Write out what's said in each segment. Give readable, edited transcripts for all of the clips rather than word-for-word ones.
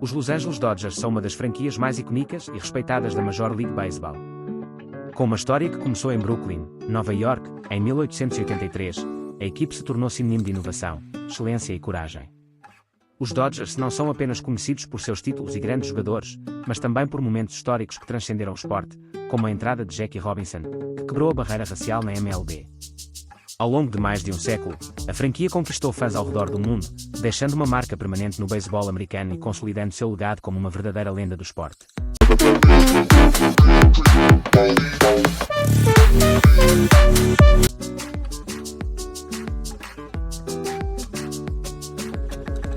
Os Los Angeles Dodgers são uma das franquias mais icónicas e respeitadas da Major League Baseball. Com uma história que começou em Brooklyn, Nova York, em 1883, a equipe se tornou sinônimo de inovação, excelência e coragem. Os Dodgers não são apenas conhecidos por seus títulos e grandes jogadores, mas também por momentos históricos que transcenderam o esporte, como a entrada de Jackie Robinson, que quebrou a barreira racial na MLB. Ao longo de mais de um século, a franquia conquistou fãs ao redor do mundo, deixando uma marca permanente no beisebol americano e consolidando seu legado como uma verdadeira lenda do esporte.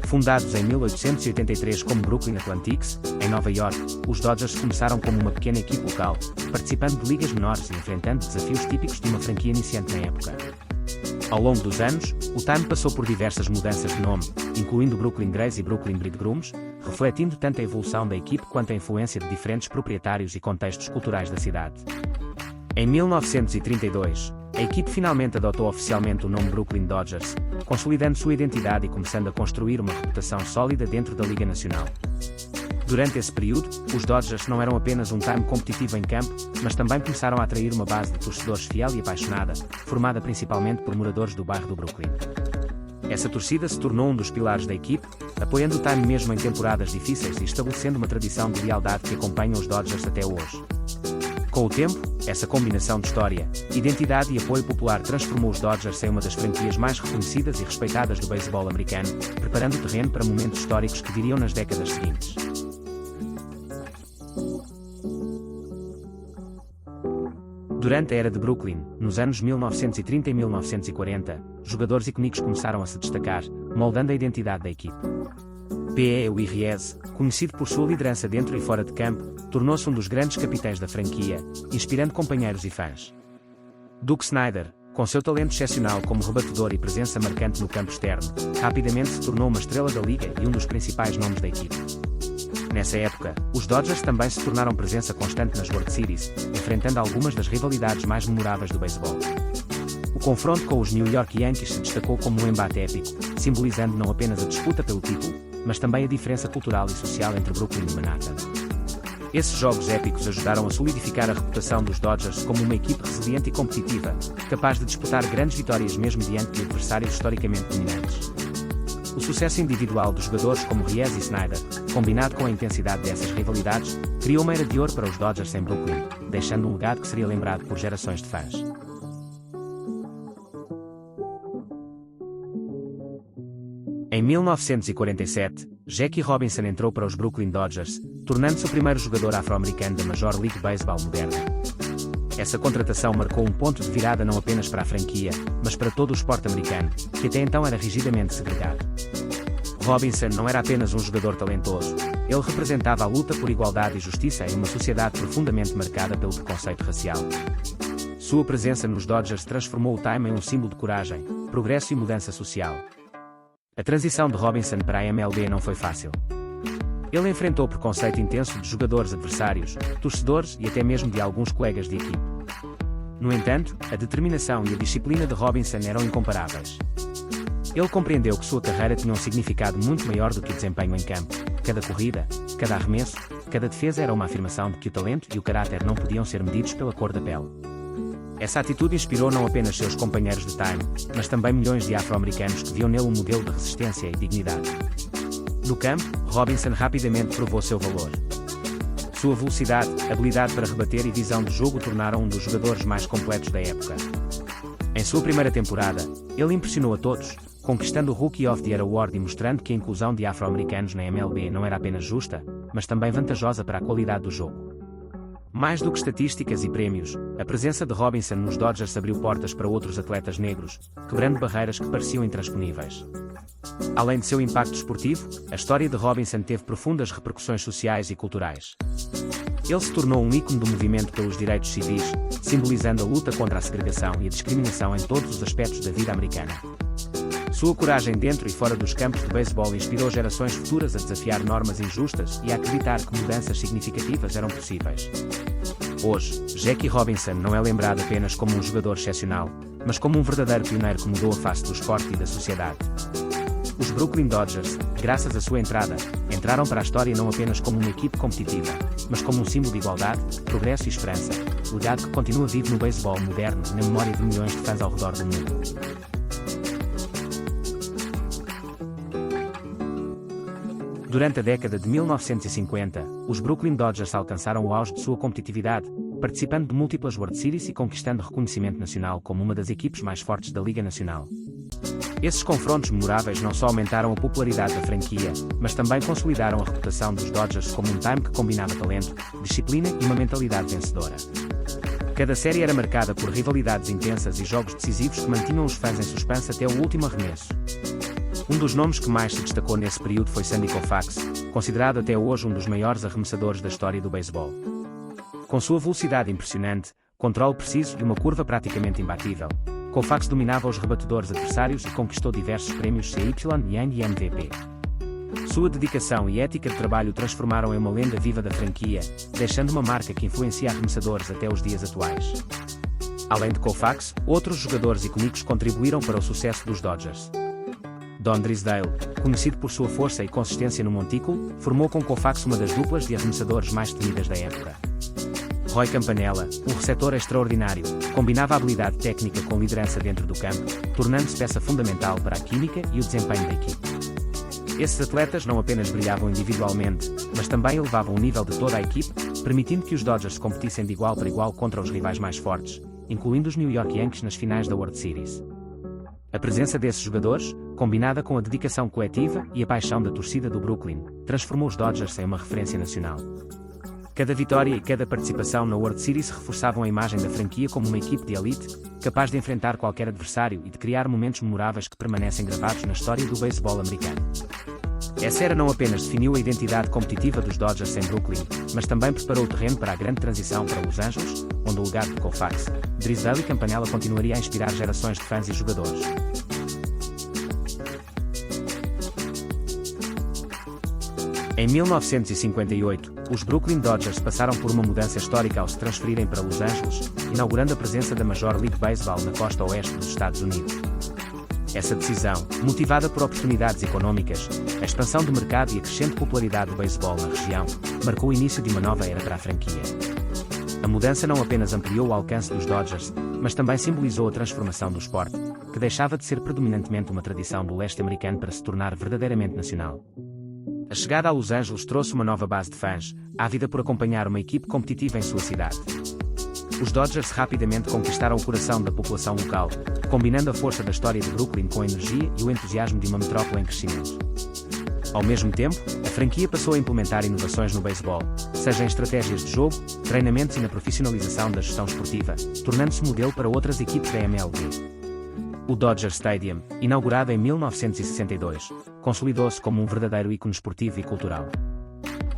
Fundados em 1883 como Brooklyn Athletics, em Nova York, os Dodgers começaram como uma pequena equipe local, participando de ligas menores e enfrentando desafios típicos de uma franquia iniciante na época. Ao longo dos anos, o time passou por diversas mudanças de nome, incluindo Brooklyn Grays e Brooklyn Bridegrooms, refletindo tanto a evolução da equipe quanto a influência de diferentes proprietários e contextos culturais da cidade. Em 1932, a equipe finalmente adotou oficialmente o nome Brooklyn Dodgers, consolidando sua identidade e começando a construir uma reputação sólida dentro da Liga Nacional. Durante esse período, os Dodgers não eram apenas um time competitivo em campo, mas também começaram a atrair uma base de torcedores fiel e apaixonada, formada principalmente por moradores do bairro do Brooklyn. Essa torcida se tornou um dos pilares da equipe, apoiando o time mesmo em temporadas difíceis e estabelecendo uma tradição de lealdade que acompanha os Dodgers até hoje. Com o tempo, essa combinação de história, identidade e apoio popular transformou os Dodgers em uma das franquias mais reconhecidas e respeitadas do beisebol americano, preparando o terreno para momentos históricos que viriam nas décadas seguintes. Durante a era de Brooklyn, nos anos 1930 e 1940, jogadores icónicos começaram a se destacar, moldando a identidade da equipe. P.E. Uirriez, conhecido por sua liderança dentro e fora de campo, tornou-se um dos grandes capitães da franquia, inspirando companheiros e fãs. Duke Snider, com seu talento excepcional como rebatedor e presença marcante no campo externo, rapidamente se tornou uma estrela da liga e um dos principais nomes da equipe. Nessa época, os Dodgers também se tornaram presença constante nas World Series, enfrentando algumas das rivalidades mais memoráveis do beisebol. O confronto com os New York Yankees se destacou como um embate épico, simbolizando não apenas a disputa pelo título, mas também a diferença cultural e social entre Brooklyn e Manhattan. Esses jogos épicos ajudaram a solidificar a reputação dos Dodgers como uma equipe resiliente e competitiva, capaz de disputar grandes vitórias mesmo diante de adversários historicamente dominantes. O sucesso individual dos jogadores como Riez e Snider, combinado com a intensidade dessas rivalidades, criou uma era de ouro para os Dodgers em Brooklyn, deixando um legado que seria lembrado por gerações de fãs. Em 1947, Jackie Robinson entrou para os Brooklyn Dodgers, tornando-se o primeiro jogador afro-americano da Major League Baseball moderna. Essa contratação marcou um ponto de virada não apenas para a franquia, mas para todo o esporte americano, que até então era rigidamente segregado. Robinson não era apenas um jogador talentoso, ele representava a luta por igualdade e justiça em uma sociedade profundamente marcada pelo preconceito racial. Sua presença nos Dodgers transformou o time em um símbolo de coragem, progresso e mudança social. A transição de Robinson para a MLB não foi fácil. Ele enfrentou preconceito intenso de jogadores adversários, torcedores e até mesmo de alguns colegas de equipe. No entanto, a determinação e a disciplina de Robinson eram incomparáveis. Ele compreendeu que sua carreira tinha um significado muito maior do que o desempenho em campo. Cada corrida, cada arremesso, cada defesa era uma afirmação de que o talento e o caráter não podiam ser medidos pela cor da pele. Essa atitude inspirou não apenas seus companheiros de time, mas também milhões de afro-americanos que viam nele um modelo de resistência e dignidade. No campo, Robinson rapidamente provou seu valor. Sua velocidade, habilidade para rebater e visão de jogo o tornaram um dos jogadores mais completos da época. Em sua primeira temporada, ele impressionou a todos, conquistando o Rookie of the Year Award e mostrando que a inclusão de afro-americanos na MLB não era apenas justa, mas também vantajosa para a qualidade do jogo. Mais do que estatísticas e prémios, a presença de Robinson nos Dodgers abriu portas para outros atletas negros, quebrando barreiras que pareciam intransponíveis. Além de seu impacto esportivo, a história de Robinson teve profundas repercussões sociais e culturais. Ele se tornou um ícone do movimento pelos direitos civis, simbolizando a luta contra a segregação e a discriminação em todos os aspectos da vida americana. Sua coragem dentro e fora dos campos de beisebol inspirou gerações futuras a desafiar normas injustas e a acreditar que mudanças significativas eram possíveis. Hoje, Jackie Robinson não é lembrado apenas como um jogador excepcional, mas como um verdadeiro pioneiro que mudou a face do esporte e da sociedade. Os Brooklyn Dodgers, graças à sua entrada, entraram para a história não apenas como uma equipe competitiva, mas como um símbolo de igualdade, progresso e esperança, legado que continua vivo no beisebol moderno e na memória de milhões de fãs ao redor do mundo. Durante a década de 1950, os Brooklyn Dodgers alcançaram o auge de sua competitividade, participando de múltiplas World Series e conquistando reconhecimento nacional como uma das equipes mais fortes da Liga Nacional. Esses confrontos memoráveis não só aumentaram a popularidade da franquia, mas também consolidaram a reputação dos Dodgers como um time que combinava talento, disciplina e uma mentalidade vencedora. Cada série era marcada por rivalidades intensas e jogos decisivos que mantinham os fãs em suspense até o último arremesso. Um dos nomes que mais se destacou nesse período foi Sandy Koufax, considerado até hoje um dos maiores arremessadores da história do beisebol. Com sua velocidade impressionante, controle preciso e uma curva praticamente imbatível, Koufax dominava os rebatedores adversários e conquistou diversos prémios Cy Young e MVP. Sua dedicação e ética de trabalho o transformaram em uma lenda viva da franquia, deixando uma marca que influencia arremessadores até os dias atuais. Além de Koufax, outros jogadores icônicos contribuíram para o sucesso dos Dodgers. Don Drysdale, conhecido por sua força e consistência no montículo, formou com Koufax uma das duplas de arremessadores mais temidas da época. Roy Campanella, um receptor extraordinário, combinava a habilidade técnica com liderança dentro do campo, tornando-se peça fundamental para a química e o desempenho da equipe. Esses atletas não apenas brilhavam individualmente, mas também elevavam o nível de toda a equipe, permitindo que os Dodgers competissem de igual para igual contra os rivais mais fortes, incluindo os New York Yankees nas finais da World Series. A presença desses jogadores, combinada com a dedicação coletiva e a paixão da torcida do Brooklyn, transformou os Dodgers em uma referência nacional. Cada vitória e cada participação na World Series reforçavam a imagem da franquia como uma equipe de elite, capaz de enfrentar qualquer adversário e de criar momentos memoráveis que permanecem gravados na história do beisebol americano. Essa era não apenas definiu a identidade competitiva dos Dodgers em Brooklyn, mas também preparou o terreno para a grande transição para Los Angeles, onde o legado de Koufax, Drysdale e Campanella continuaria a inspirar gerações de fãs e jogadores. Em 1958, os Brooklyn Dodgers passaram por uma mudança histórica ao se transferirem para Los Angeles, inaugurando a presença da Major League Baseball na costa oeste dos Estados Unidos. Essa decisão, motivada por oportunidades econômicas, a expansão do mercado e a crescente popularidade do beisebol na região, marcou o início de uma nova era para a franquia. A mudança não apenas ampliou o alcance dos Dodgers, mas também simbolizou a transformação do esporte, que deixava de ser predominantemente uma tradição do leste americano para se tornar verdadeiramente nacional. A chegada a Los Angeles trouxe uma nova base de fãs, ávida por acompanhar uma equipe competitiva em sua cidade. Os Dodgers rapidamente conquistaram o coração da população local, combinando a força da história de Brooklyn com a energia e o entusiasmo de uma metrópole em crescimento. Ao mesmo tempo, a franquia passou a implementar inovações no beisebol, seja em estratégias de jogo, treinamentos e na profissionalização da gestão esportiva, tornando-se modelo para outras equipes da MLB. O Dodger Stadium, inaugurado em 1962, consolidou-se como um verdadeiro ícone esportivo e cultural.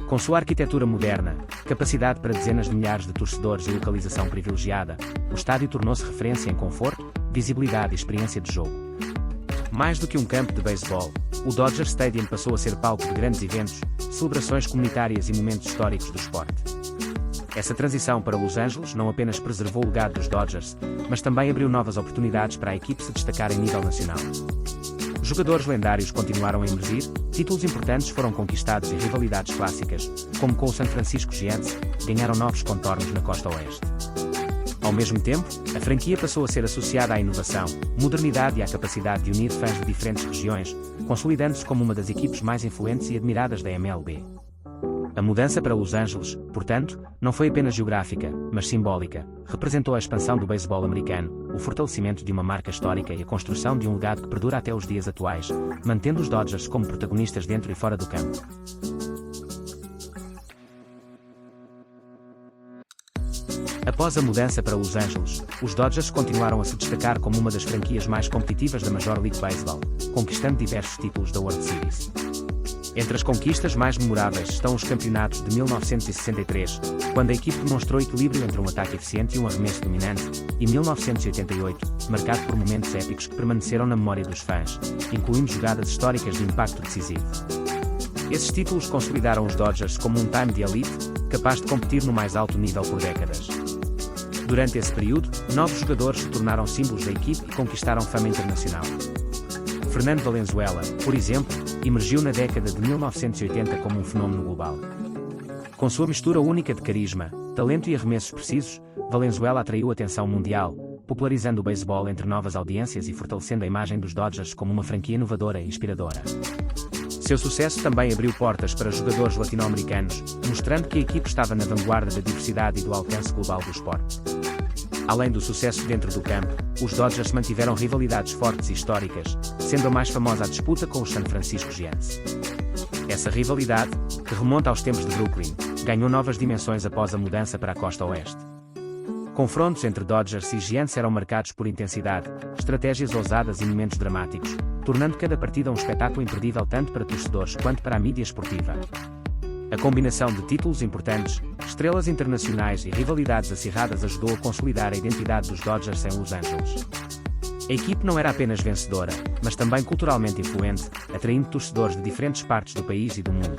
Com sua arquitetura moderna, capacidade para dezenas de milhares de torcedores e localização privilegiada, o estádio tornou-se referência em conforto, visibilidade e experiência de jogo. Mais do que um campo de beisebol, o Dodger Stadium passou a ser palco de grandes eventos, celebrações comunitárias e momentos históricos do esporte. Essa transição para Los Angeles não apenas preservou o legado dos Dodgers, mas também abriu novas oportunidades para a equipe se destacar em nível nacional. Jogadores lendários continuaram a emergir, títulos importantes foram conquistados e rivalidades clássicas, como com o San Francisco Giants, ganharam novos contornos na costa oeste. Ao mesmo tempo, a franquia passou a ser associada à inovação, modernidade e à capacidade de unir fãs de diferentes regiões, consolidando-se como uma das equipes mais influentes e admiradas da MLB. A mudança para Los Angeles, portanto, não foi apenas geográfica, mas simbólica. Representou a expansão do beisebol americano, o fortalecimento de uma marca histórica e a construção de um legado que perdura até os dias atuais, mantendo os Dodgers como protagonistas dentro e fora do campo. Após a mudança para Los Angeles, os Dodgers continuaram a se destacar como uma das franquias mais competitivas da Major League Baseball, conquistando diversos títulos da World Series. Entre as conquistas mais memoráveis estão os campeonatos de 1963, quando a equipe demonstrou equilíbrio entre um ataque eficiente e um arremesso dominante, e 1988, marcado por momentos épicos que permaneceram na memória dos fãs, incluindo jogadas históricas de impacto decisivo. Esses títulos consolidaram os Dodgers como um time de elite, capaz de competir no mais alto nível por décadas. Durante esse período, novos jogadores se tornaram símbolos da equipe e conquistaram fama internacional. Fernando Valenzuela, por exemplo, emergiu na década de 1980 como um fenômeno global. Com sua mistura única de carisma, talento e arremessos precisos, Valenzuela atraiu a atenção mundial, popularizando o beisebol entre novas audiências e fortalecendo a imagem dos Dodgers como uma franquia inovadora e inspiradora. Seu sucesso também abriu portas para jogadores latino-americanos, mostrando que a equipe estava na vanguarda da diversidade e do alcance global do esporte. Além do sucesso dentro do campo, os Dodgers mantiveram rivalidades fortes e históricas, sendo a mais famosa a disputa com os San Francisco Giants. Essa rivalidade, que remonta aos tempos de Brooklyn, ganhou novas dimensões após a mudança para a costa oeste. Confrontos entre Dodgers e Giants eram marcados por intensidade, estratégias ousadas e momentos dramáticos, tornando cada partida um espetáculo imperdível tanto para torcedores quanto para a mídia esportiva. A combinação de títulos importantes, estrelas internacionais e rivalidades acirradas ajudou a consolidar a identidade dos Dodgers em Los Angeles. A equipe não era apenas vencedora, mas também culturalmente influente, atraindo torcedores de diferentes partes do país e do mundo.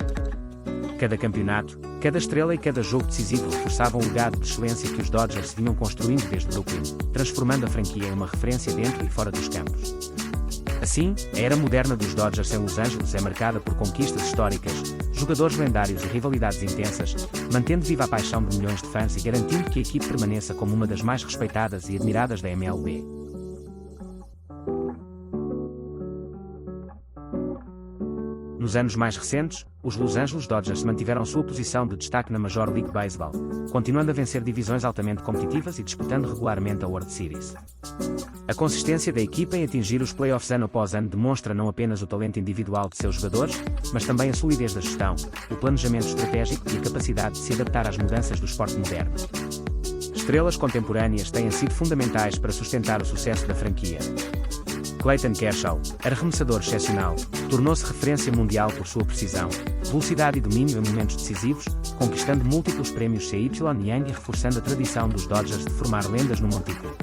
Cada campeonato, cada estrela e cada jogo decisivo reforçavam o legado de excelência que os Dodgers vinham construindo desde Brooklyn, transformando a franquia em uma referência dentro e fora dos campos. Assim, a era moderna dos Dodgers em Los Angeles é marcada por conquistas históricas, jogadores lendários e rivalidades intensas, mantendo viva a paixão de milhões de fãs e garantindo que a equipe permaneça como uma das mais respeitadas e admiradas da MLB. Nos anos mais recentes, os Los Angeles Dodgers mantiveram sua posição de destaque na Major League Baseball, continuando a vencer divisões altamente competitivas e disputando regularmente a World Series. A consistência da equipa em atingir os playoffs ano após ano demonstra não apenas o talento individual de seus jogadores, mas também a solidez da gestão, o planejamento estratégico e a capacidade de se adaptar às mudanças do esporte moderno. Estrelas contemporâneas têm sido fundamentais para sustentar o sucesso da franquia. Clayton Kershaw, arremessador excepcional, tornou-se referência mundial por sua precisão, velocidade e domínio em momentos decisivos, conquistando múltiplos prémios Cy Young e reforçando a tradição dos Dodgers de formar lendas no montículo.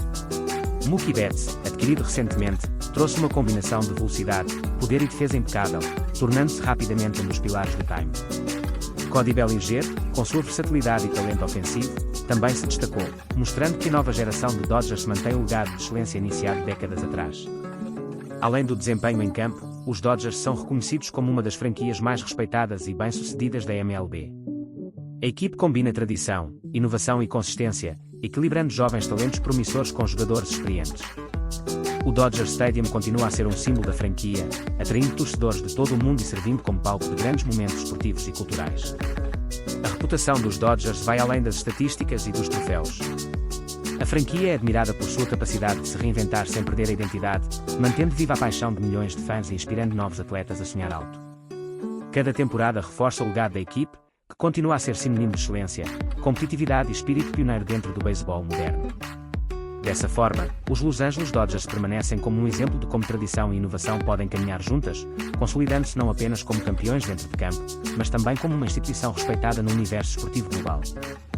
Mookie Betts, adquirido recentemente, trouxe uma combinação de velocidade, poder e defesa impecável, tornando-se rapidamente um dos pilares do time. Cody Bellinger, com sua versatilidade e talento ofensivo, também se destacou, mostrando que a nova geração de Dodgers mantém o legado de excelência iniciado décadas atrás. Além do desempenho em campo, os Dodgers são reconhecidos como uma das franquias mais respeitadas e bem-sucedidas da MLB. A equipe combina tradição, inovação e consistência, equilibrando jovens talentos promissores com jogadores experientes. O Dodger Stadium continua a ser um símbolo da franquia, atraindo torcedores de todo o mundo e servindo como palco de grandes momentos esportivos e culturais. A reputação dos Dodgers vai além das estatísticas e dos troféus. A franquia é admirada por sua capacidade de se reinventar sem perder a identidade, mantendo viva a paixão de milhões de fãs e inspirando novos atletas a sonhar alto. Cada temporada reforça o legado da equipe, que continua a ser sinônimo de excelência, competitividade e espírito pioneiro dentro do beisebol moderno. Dessa forma, os Los Angeles Dodgers permanecem como um exemplo de como tradição e inovação podem caminhar juntas, consolidando-se não apenas como campeões dentro de campo, mas também como uma instituição respeitada no universo esportivo global.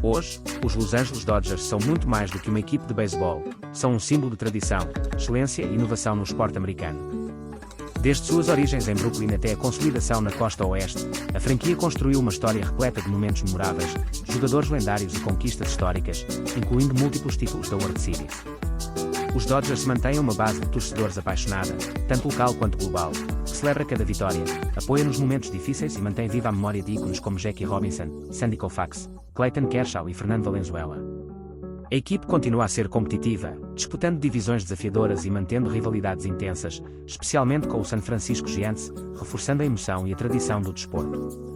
Hoje, os Los Angeles Dodgers são muito mais do que uma equipe de beisebol, são um símbolo de tradição, excelência e inovação no esporte americano. Desde suas origens em Brooklyn até a consolidação na costa oeste, a franquia construiu uma história repleta de momentos memoráveis, jogadores lendários e conquistas históricas, incluindo múltiplos títulos da World Series. Os Dodgers mantêm uma base de torcedores apaixonada, tanto local quanto global, que celebra cada vitória, apoia nos momentos difíceis e mantém viva a memória de ícones como Jackie Robinson, Sandy Koufax, Clayton Kershaw e Fernando Valenzuela. A equipe continua a ser competitiva, disputando divisões desafiadoras e mantendo rivalidades intensas, especialmente com o San Francisco Giants, reforçando a emoção e a tradição do desporto.